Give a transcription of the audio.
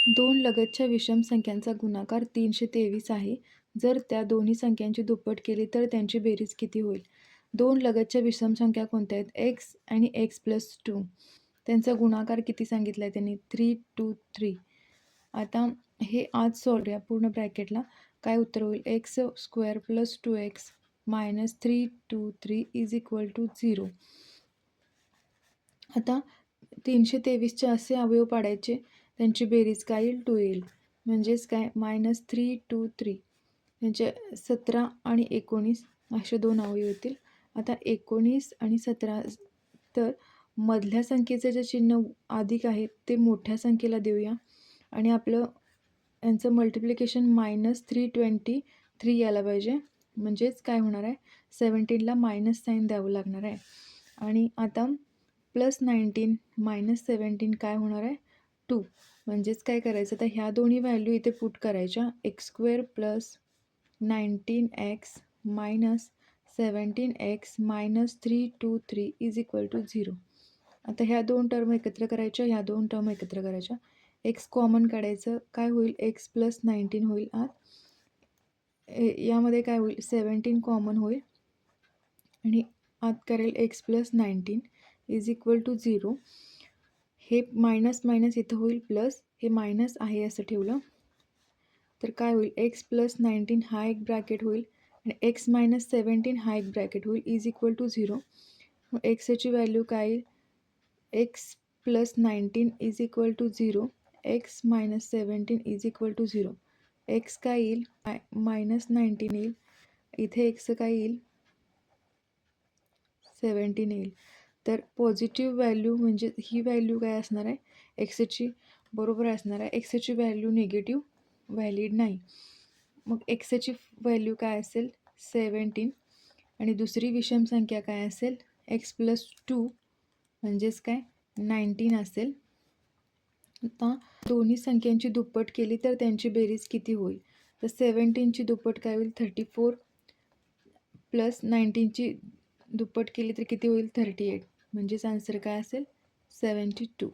दोन लगतच्या विषम संख्यांचा गुणाकार 323 आहे. जर त्या दोन्ही संख्यांची दुप्पट केली तर त्यांची बेरीज किती होईल? दोन लगतच्या विषम संख्या कोणत्या आहेत? एक्स आणि x+2. त्यांचा गुणाकार किती सांगितला आहे त्यांनी? 3 2 3. आता हे आज सॉल्व करूया पूर्ण ब्रॅकेटला. काय उत्तर होईल? x² + 2x - 3 2 3 = 0. आता 323चे असे अवयव पाडायचे, त्यांची बेरीज काय येईल? 2 येईल. म्हणजेच काय? -3 2 3. त्यांचे 17 आणि 19 असे दोन अवयव येतील. आता 19 आणि 17, तर मधल्या संख्येचं जे चिन्ह अधिक आहे ते मोठ्या संख्येला देऊया आणि आपलं यांचं मल्टिप्लिकेशन -323 यायला पाहिजे. म्हणजेच काय होणार आहे? 17ला मायनस साईन द्यावं लागणार आहे. आणि आता +19 - 17 काय होणार आहे? 2. म्हणजेच काय करायचं? तर ह्या दोन्ही व्हॅल्यू इथे पुट करायच्या. x² + 19x - 17x - 3 2 3 = 0. आता ह्या दोन टर्म एकत्र करायच्या, ह्या दोन टर्म एकत्र करायच्या. x कॉमन काढायचं. काय होईल? x + 19 होईल आत. यामध्ये काय होईल? 17 कॉमन होईल आणि आत करेल x + 19 = 0. हे मायनस मायनस इथं होईल प्लस. हे मायनस आहे असं ठेवलं तर काय होईल? x + 19 हा एक ब्रॅकेट होईल आणि x - 17 हा एक ब्रॅकेट होईल = 0. मग एक्सची व्हॅल्यू काय येईल? x + 19 = 0. x - 17 = 0. x काय येईल? -19 येईल. इथे x काय येईल? 17 येईल. तर पॉझिटिव्ह व्हॅल्यू म्हणजे ही व्हॅल्यू काय असणार आहे? एक्सची बरोबर असणार आहे. एक्सची व्हॅल्यू निगेटिव्ह व्हॅलिड नाही. मग एक्सची व्हॅल्यू काय असेल? 17. आणि दुसरी विषम संख्या काय असेल? x+2 म्हणजेच काय? 19 असेल. आता दोन्ही संख्यांची दुप्पट केली तर त्यांची बेरीज किती होईल? तर 17ची दुप्पट काय होईल? 34 + 19ची दुप्पट केली तर किती होईल? 38. म्हणजेच आन्सर काय असेल? 72.